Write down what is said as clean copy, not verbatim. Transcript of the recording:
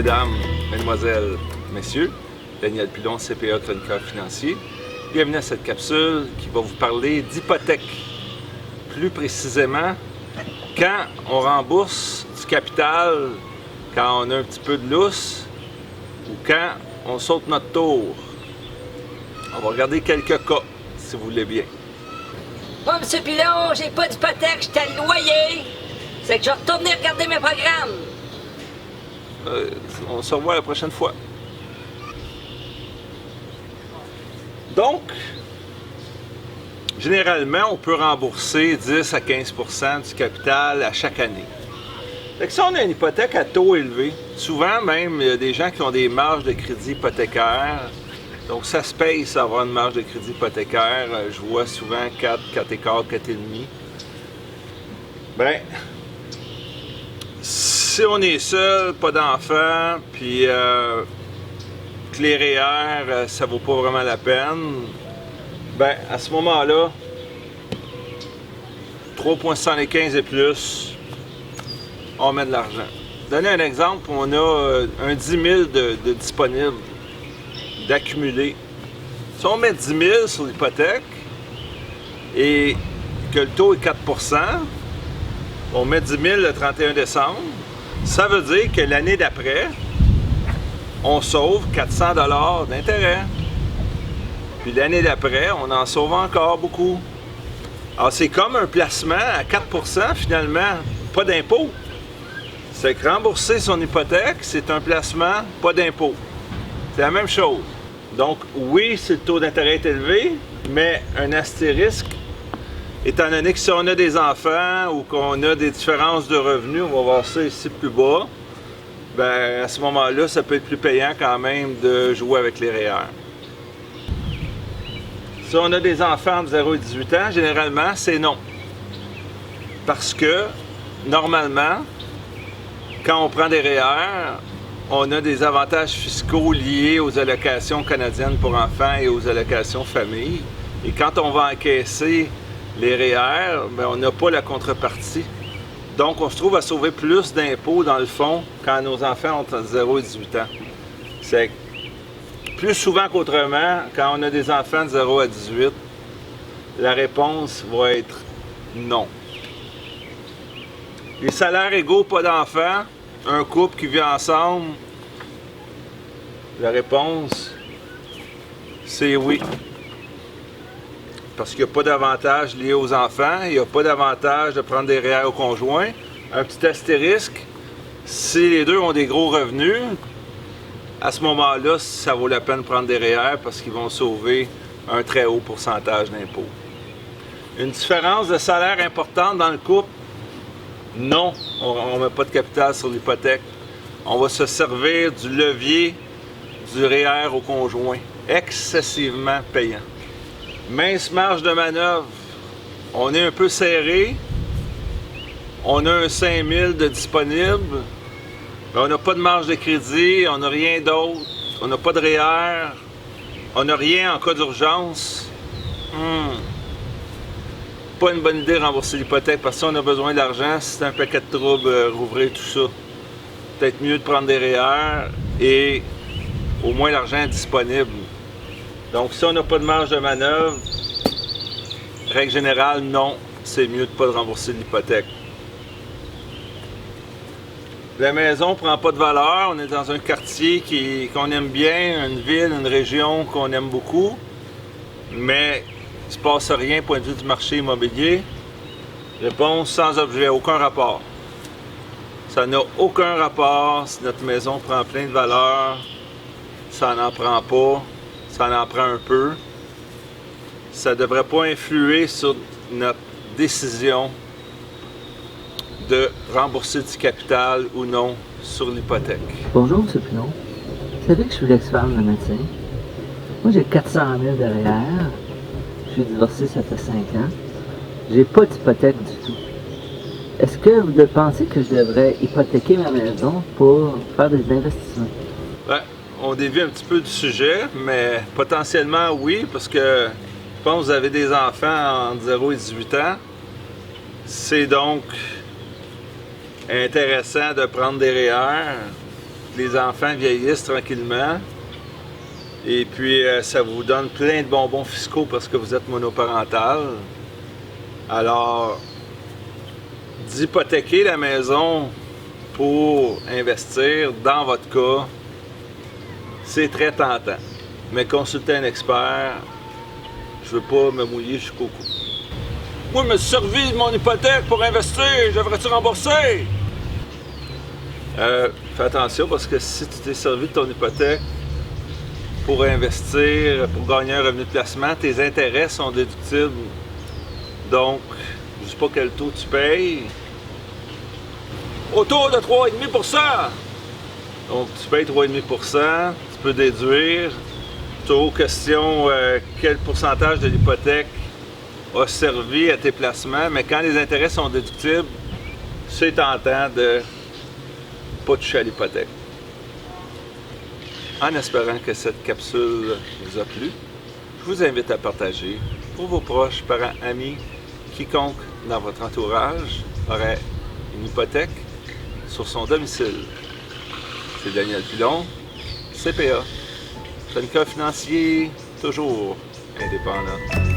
Mesdames, Mesdemoiselles, Messieurs, Daniel Pilon, CPA chroniqueur financier. Bienvenue à cette capsule qui va vous parler d'hypothèque. Plus précisément, quand on rembourse du capital, quand on a un petit peu de lousse, ou quand on saute notre tour. On va regarder quelques cas, si vous voulez bien. Bon, M. Pilon, j'ai pas d'hypothèque, j'étais loyer. C'est que je vais retourner regarder mes programmes. On se revoit la prochaine fois. Donc, généralement, on peut rembourser 10 à 15 % du capital à chaque année. Fait que si on a une hypothèque à taux élevé, souvent même, il y a des gens qui ont des marges de crédit hypothécaire. Donc, ça se paye, ça, avoir une marge de crédit hypothécaire. Je vois souvent 4, 4,25, 4,5. Ben, si on est seul, pas d'enfant, puis que les REER, ça vaut pas vraiment la peine, ben, à ce moment-là, 3,75 et plus, on met de l'argent. Donner un exemple, on a un 10 000 de disponible, d'accumuler. Si on met 10 000 sur l'hypothèque et que le taux est 4 %, on met 10 000 le 31 décembre, ça veut dire que l'année d'après, on sauve 400 $ d'intérêt. Puis l'année d'après, on en sauve encore beaucoup. Alors c'est comme un placement à 4 % finalement, pas d'impôt. C'est que rembourser son hypothèque, c'est un placement, pas d'impôt. C'est la même chose. Donc oui, si le taux d'intérêt est élevé, mais un astérisque, étant donné que si on a des enfants ou qu'on a des différences de revenus, on va voir ça ici plus bas, ben à ce moment-là, ça peut être plus payant quand même de jouer avec les REER. Si on a des enfants de 0 à 18 ans, généralement, c'est non. Parce que, normalement, quand on prend des REER, on a des avantages fiscaux liés aux allocations canadiennes pour enfants et aux allocations famille. Et quand on va encaisser les REER, ben, on n'a pas la contrepartie. Donc, on se trouve à sauver plus d'impôts, dans le fond, quand nos enfants ont entre 0 et 18 ans. C'est plus souvent qu'autrement, quand on a des enfants de 0 à 18, la réponse va être non. Les salaires égaux, pas d'enfants, un couple qui vit ensemble, la réponse, c'est oui. Parce qu'il n'y a pas d'avantage lié aux enfants, il n'y a pas d'avantage de prendre des REER au conjoint. Un petit astérisque, si les deux ont des gros revenus, à ce moment-là, ça vaut la peine de prendre des REER parce qu'ils vont sauver un très haut pourcentage d'impôts. Une différence de salaire importante dans le couple? Non, on ne met pas de capital sur l'hypothèque. On va se servir du levier du REER au conjoint, excessivement payant. Mince marge de manœuvre, on est un peu serré, on a un 5 000 de disponible, mais on n'a pas de marge de crédit, on n'a rien d'autre, on n'a pas de REER, on n'a rien en cas d'urgence. Pas une bonne idée de rembourser l'hypothèque parce qu'on a besoin d'argent, si c'est un paquet de troubles, rouvrir tout ça. Peut-être mieux de prendre des REER et au moins l'argent est disponible. Donc si on n'a pas de marge de manœuvre, règle générale, non, c'est mieux de ne pas rembourser l'hypothèque. La maison ne prend pas de valeur, on est dans un quartier qu'on aime bien, une ville, une région qu'on aime beaucoup, mais il ne se passe rien point de vue du marché immobilier. Réponse sans objet, aucun rapport. Ça n'a aucun rapport si notre maison prend plein de valeur, ça n'en prend pas, ça en prend un peu. Ça ne devrait pas influer sur notre décision de rembourser du capital ou non sur l'hypothèque. Bonjour, M. Pilon. Vous savez que je suis l'ex-femme de médecin. Moi, j'ai 400 000 de REER. Je suis divorcé, ça fait 5 ans. J'ai pas d'hypothèque du tout. Est-ce que vous pensez que je devrais hypothéquer ma maison pour faire des investissements? Ben, on dévie un petit peu du sujet, mais potentiellement oui, parce que je pense que vous avez des enfants entre 0 et 18 ans. C'est donc intéressant de prendre des REER les enfants vieillissent tranquillement. Et puis, ça vous donne plein de bonbons fiscaux parce que vous êtes monoparental. Alors, d'hypothéquer la maison pour investir, dans votre cas, c'est très tentant. Mais consultez un expert, je veux pas me mouiller jusqu'au cou. Moi, je me suis servi de mon hypothèque pour investir, je devrais-tu rembourser? Fais attention parce que si tu t'es servi de ton hypothèque pour investir, pour gagner un revenu de placement, tes intérêts sont déductibles. Donc, je ne sais pas quel taux tu payes. Autour de 3,5 %. Donc, tu payes 3,5 %, tu peux déduire. Toujours question quel pourcentage de l'hypothèque a servi à tes placements, mais quand les intérêts sont déductibles, c'est tentant de ne pas toucher à l'hypothèque. En espérant que cette capsule vous a plu, je vous invite à partager pour vos proches, parents, amis, quiconque dans votre entourage aurait une hypothèque sur son domicile. C'est Daniel Pilon, CPA. Syndicat financier, toujours indépendant.